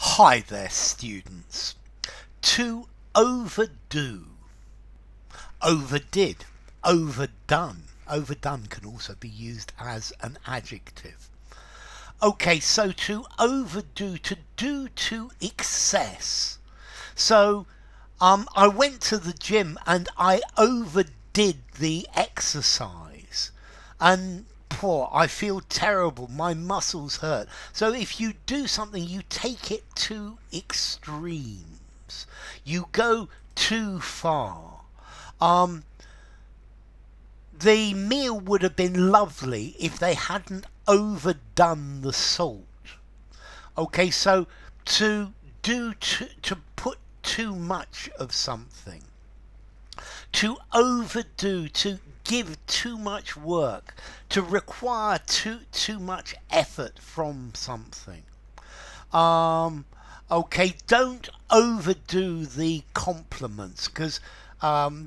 Hi there, students. To overdo, overdid, overdone. Overdone can also be used as an adjective. Okay, so to overdo, to do to excess. So, I went to the gym and I overdid the exercise. And poor, I feel terrible. My muscles hurt. So if you do something, you take it to extremes. You go too far. Um, the meal would have been lovely if they hadn't overdone the salt. Okay, so to put too much of something, to overdo, to give too much work, to require too much effort from something. Um, okay, don't overdo the compliments because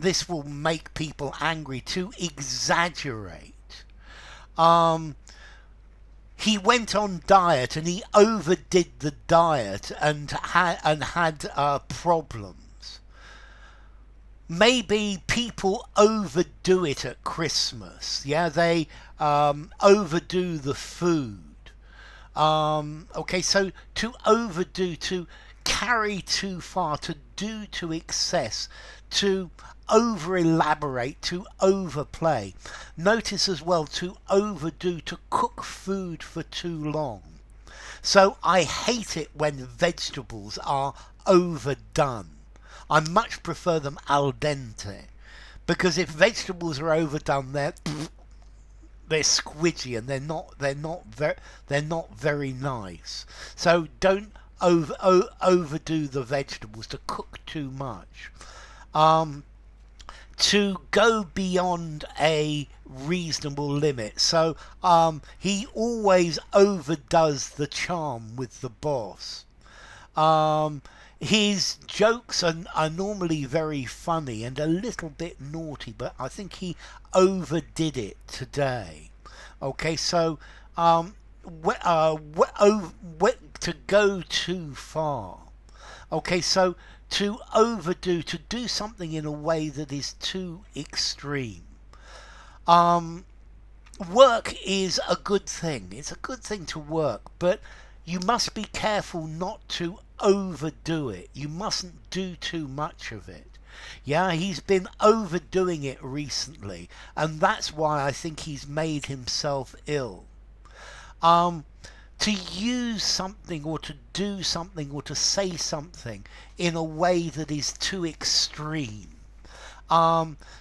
this will make people angry. To exaggerate. Um, he went on diet and he overdid the diet and had problems. Maybe people overdo it at Christmas. Yeah, they overdo the food. Okay, so to overdo, to carry too far, to do to excess, to over elaborate, to overplay. Notice as well to overdo, to cook food for too long. So I hate it when vegetables are overdone. I much prefer them al dente because if vegetables are overdone, they're squidgy and they're not very nice. So don't overdo the vegetables, to cook too much. Um, to go beyond a reasonable limit. So he always overdoes the charm with the boss. Um, his jokes are normally very funny and a little bit naughty, but I think he overdid it today. Okay, so to go too far. Okay, so to overdo, to do something in a way that is too extreme. Um, Work is a good thing. It's a good thing to work, but you must be careful not to overdo it. You mustn't do too much of it. Yeah, he's been overdoing it recently, and that's why I think he's made himself ill. Um, to use something or to do something or to say something in a way that is too extreme.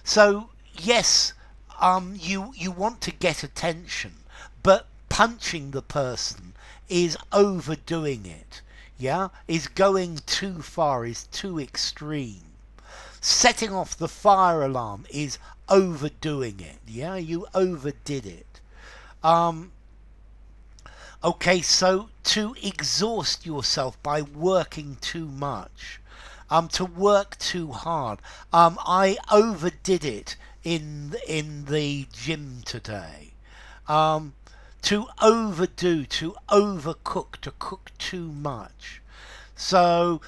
So yes, you want to get attention, but punching the person is overdoing it. Yeah, is going too far, is too extreme. Setting off the fire alarm is overdoing it. Yeah, you overdid it. Um, Okay, so to exhaust yourself by working too much, to work too hard. I overdid it in the gym today. Um, to overdo, to overcook, to cook too much. So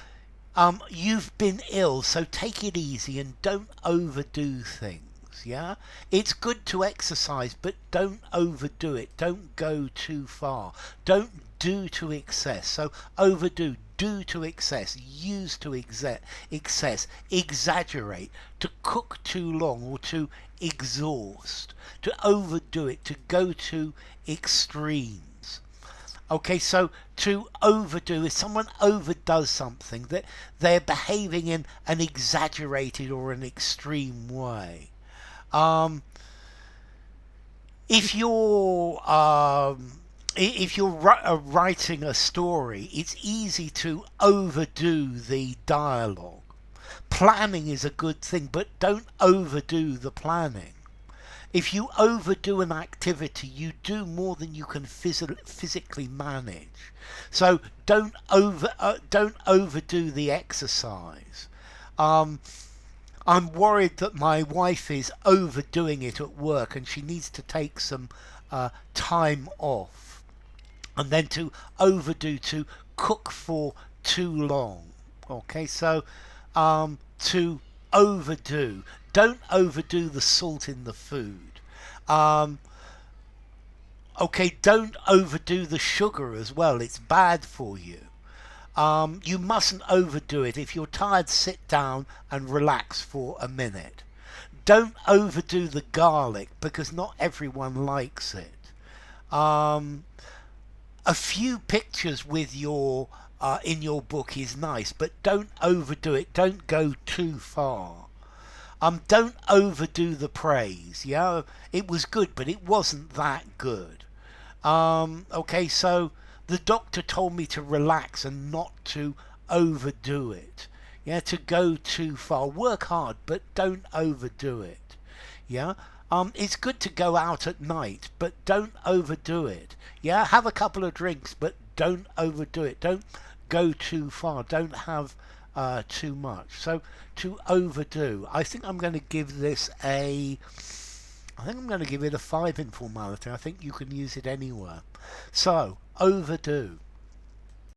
you've been ill, so take it easy and don't overdo things. Yeah, it's good to exercise, but don't overdo it. Don't go too far. Don't do to excess. So overdo, do to excess, use to excess, exaggerate, to cook too long or to exhaust, to overdo it, to go to extremes. Okay, so to overdo is someone overdoes something that they're behaving in an exaggerated or an extreme way. Um, if you're writing a story, it's easy to overdo the dialogue. Planning is a good thing, but don't overdo the planning. If you overdo an activity, you do more than you can physically manage. So don't overdo the exercise. Um, I'm worried that my wife is overdoing it at work, and she needs to take some time off. And then to overdo, to cook for too long. Okay, so to overdo, don't overdo the salt in the food. Um, okay, don't overdo the sugar as well, it's bad for you. You mustn't overdo it. If you're tired, sit down and relax for a minute. Don't overdo the garlic because not everyone likes it. Um, a few pictures with your in your book is nice, but don't overdo it. Don't go too far. Don't overdo the praise. Yeah, it was good, but it wasn't that good. Okay, so the doctor told me to relax and not to overdo it. Yeah, to go too far. Work hard, but don't overdo it. Yeah. It's good to go out at night, but don't overdo it. Yeah, have a couple of drinks, but don't overdo it. Don't go too far. Don't have too much. So to overdo, I think I'm going to give this a. I think I'm going to give it a 5 in formality. I think you can use it anywhere. So overdo.